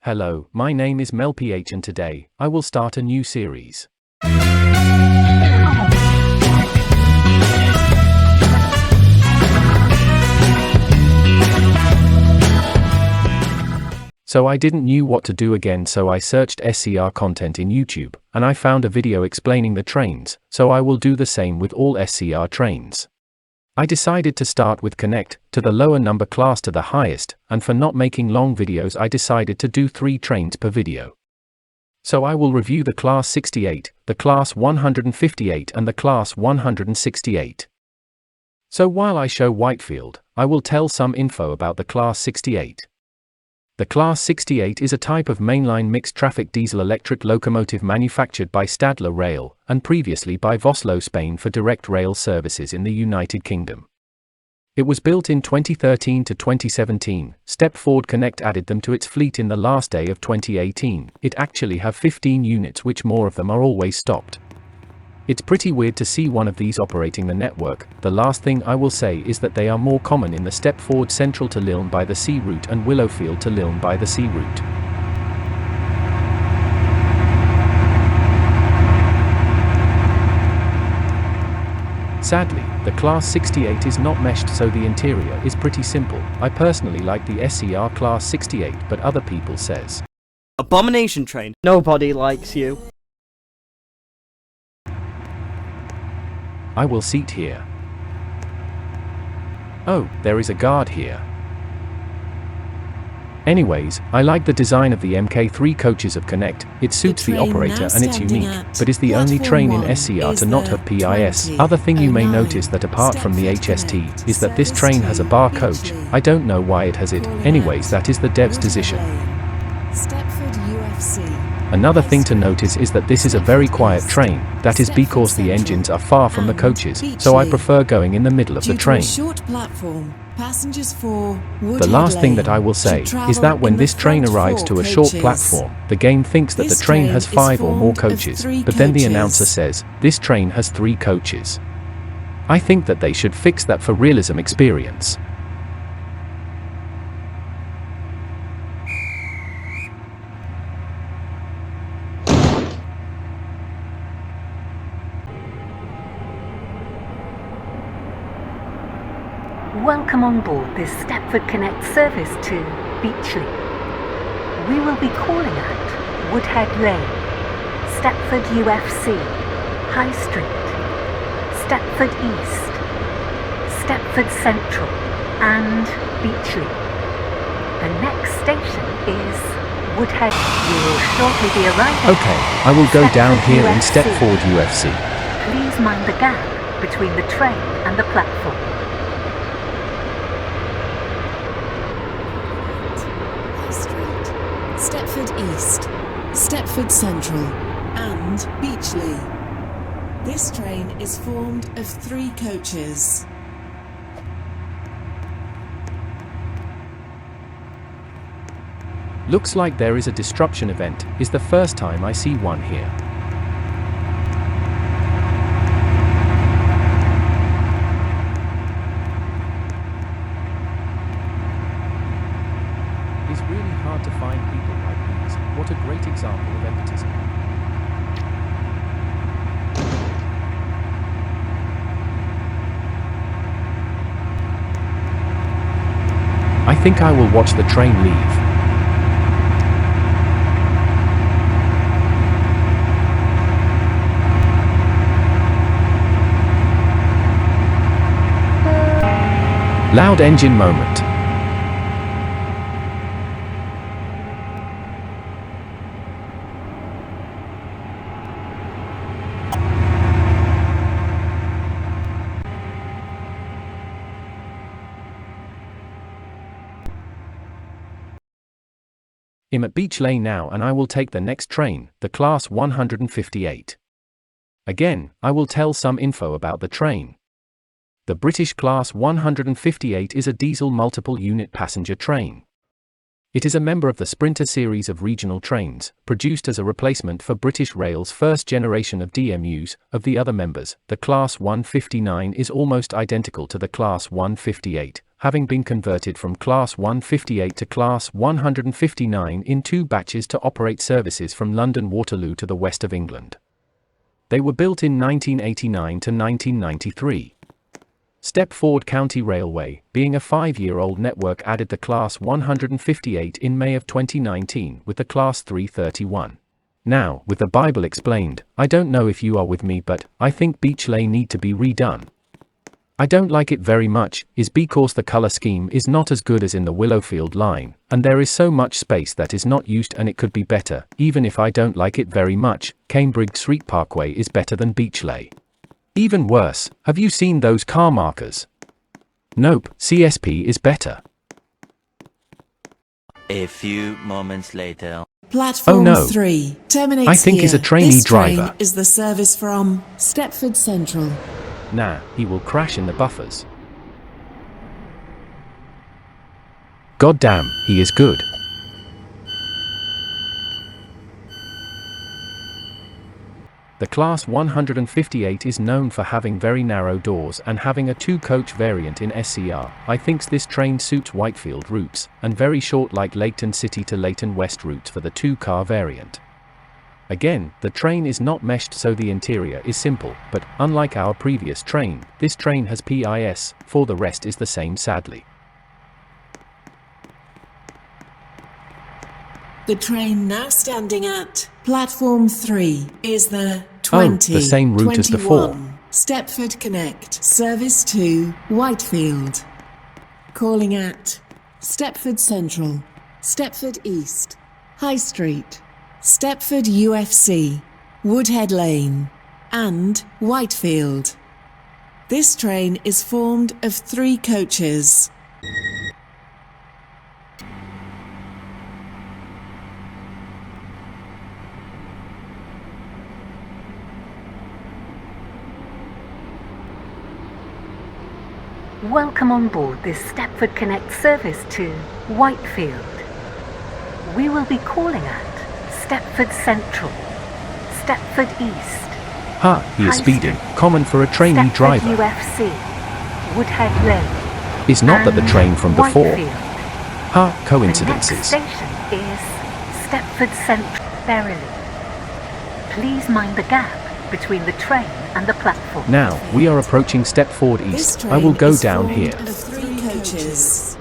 Hello, my name is Mel PH and today, I will start a new series. So I didn't know what to do again, so I searched SCR content in YouTube, and I found a video explaining the trains, so I will do the same with all SCR trains. I decided to start with Connect, to the lower number class to the highest, and for not making long videos I decided to do 3 trains per video. So I will review the Class 68, the Class 158 and the Class 168. So while I show Whitefield, I will tell some info about the Class 68. The Class 68 is a type of mainline mixed-traffic diesel-electric locomotive manufactured by Stadler Rail, and previously by Voslo Spain for direct rail services in the United Kingdom. It was built in 2013 to 2017, Stepford Connect added them to its fleet in the last day of 2018, it actually have 15 units which more of them are always stopped. It's pretty weird to see one of these operating the network. The last thing I will say is that they are more common in the Stepford Central to Liln by the sea route and Willowfield to Liln by the sea route. Sadly, the Class 68 is not meshed, so the interior is pretty simple. I personally like the SCR Class 68, but other people says, Abomination train. Nobody likes you. I will seat here. Oh, there is a guard here. Anyways, I like the design of the MK3 coaches of Connect. It suits the operator and it's unique, but is the only train in SCR to not have PIS. Other thing you may notice that apart from the HST, is that this train has a bar coach. I don't know why it has it. Anyways, that is the dev's decision. Stepford UFC. Another thing to notice is that this is a very quiet train, that is because the engines are far from the coaches, so I prefer going in the middle of the train. The last thing that I will say is that when this train arrives to a short platform, the game thinks that the train has 5 or more coaches, but then the announcer says, this train has 3 coaches. I think that they should fix that for realism experience. Welcome on board this Stepford Connect service to Beachley. We will be calling at Woodhead Lane, Stepford UFC, High Street, Stepford East, Stepford Central and Beachley. The next station is Woodhead. You will shortly be arriving. Okay, I will go down here in Stepford UFC. Please mind the gap between the train and the platform. Stepford East, Stepford Central, and Beachley. This train is formed of 3 coaches. Looks like there is a disruption event, is the first time I see one here. It's really hard to find people like these. What a great example of empatism. I think I will watch the train leave. Loud engine moment. I'm at Beach Lane now and I will take the next train, the Class 158. Again, I will tell some info about the train. The British Class 158 is a diesel multiple unit passenger train. It is a member of the Sprinter series of regional trains, produced as a replacement for British Rail's first generation of DMUs. Of the other members, the Class 159 is almost identical to the Class 158, having been converted from Class 158 to Class 159 in 2 batches to operate services from London Waterloo to the west of England. They were built in 1989 to 1993. Stepford County Railway, being a 5-year-old network, added the Class 158 in May of 2019 with the Class 331. Now, with the Bible explained, I don't know if you are with me, but I think Beachley need to be redone. I don't like it very much, is because the color scheme is not as good as in the Willowfield line, and there is so much space that is not used, and it could be better. Even if I don't like it very much, Cambridge Street Parkway is better than Beachley. Even worse, have you seen those car markers? Nope, CSP is better. A few moments later. Platform Oh no. 3 terminates I think here. he's a trainee This train driver. is the service from Stepford Central. Nah, he will crash in the buffers. Goddamn, he is good. The Class 158 is known for having very narrow doors and having a 2-coach variant in SCR. I thinks this train suits Whitefield routes, and very short like Leighton City to Leighton West routes for the 2-car variant. Again, the train is not meshed, so the interior is simple, but unlike our previous train, this train has PIS, for the rest is the same sadly. The train now standing at Platform 3 is the 2021 the same route as before. Stepford Connect service to Whitefield. Calling at Stepford Central, Stepford East, High Street, Stepford UFC, Woodhead Lane, and Whitefield. This train is formed of 3 coaches. Welcome on board this Stepford Connect service to Whitefield. We will be calling at Stepford Central, Stepford East. Ha, he is High speeding, Street, common for a trainee Stepford driver. UFC, Woodhead Lane. Is not that the and train from before. Whitefield. Ha, The next coincidences. station is Stepford Central, Berrily. Please mind the gap between the train and the platform. Now, we are approaching Stepford This East. train I will go is down formed here. of 3 coaches.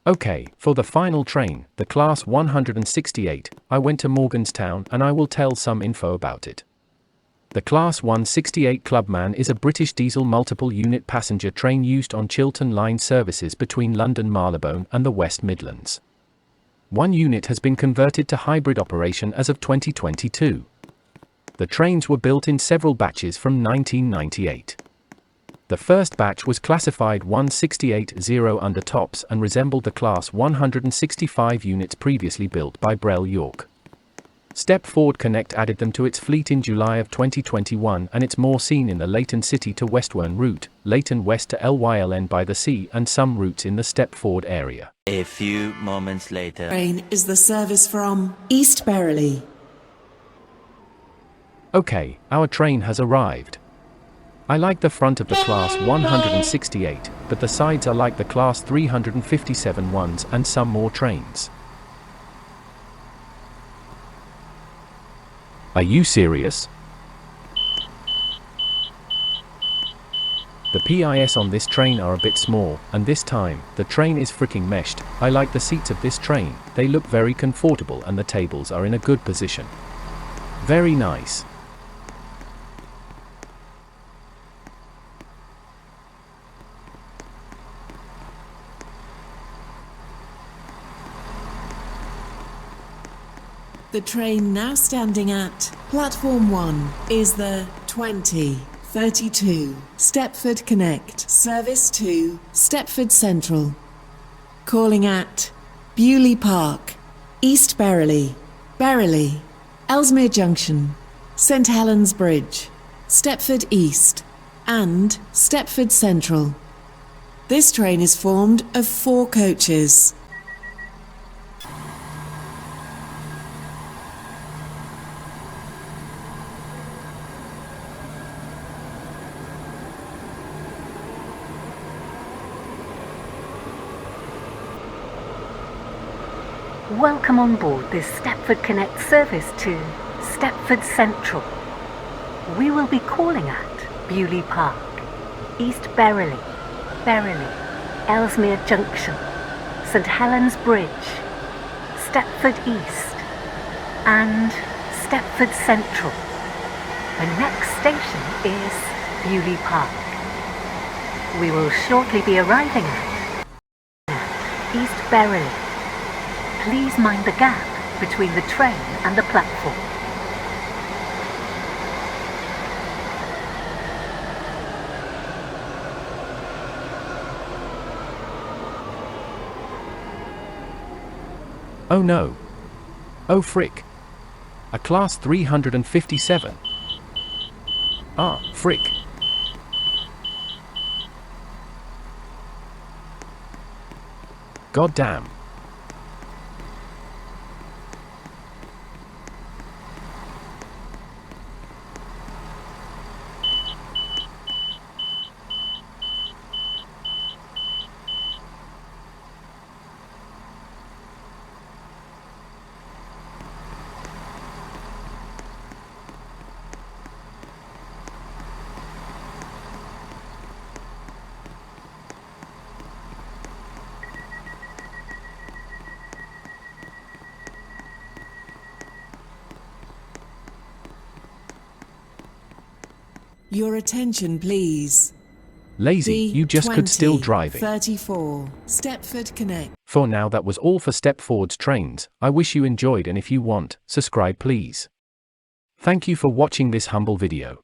Okay, for the final train, the Class 168, I went to Morganstown and I will tell some info about it. The Class 168 Clubman is a British diesel multiple unit passenger train used on Chiltern Line services between London Marylebone and the West Midlands. One unit has been converted to hybrid operation as of 2022. The trains were built in several batches from 1998. The first batch was classified 168-0 under tops and resembled the Class 165 units previously built by Brell York. Stepford Connect added them to its fleet in July of 2021, and it's more seen in the Leighton City to Westbourne route, Leighton West to Lyln by the sea, and some routes in the Stepford area. A few moments later. Train is the service from East Berrily. Okay, our train has arrived. I like the front of the Class 168, but the sides are like the Class 357 ones and some more trains. Are you serious? The PIS on this train are a bit small, and this time, the train is freaking meshed. I like the seats of this train, they look very comfortable and the tables are in a good position. Very nice. The train now standing at platform 1 is the 2032 Stepford Connect service to Stepford Central. Calling at Bewley Park, East Berrily, Ellesmere Junction, St Helens Bridge, Stepford East, and Stepford Central. This train is formed of 4 coaches. Welcome on board this Stepford Connect service to Stepford Central. We will be calling at Bewley Park, East Berrily, Ellesmere Junction, St Helens Bridge, Stepford East, and Stepford Central. The next station is Bewley Park. We will shortly be arriving at East Berrily. Please mind the gap between the train and the platform. Oh no. Oh frick. A class 357. Ah, frick. God damn. Your attention, please. Lazy, you just could still driving. 34 Stepford Connect. For now, that was all for Stepford's trains. I wish you enjoyed, and if you want, subscribe please. Thank you for watching this humble video.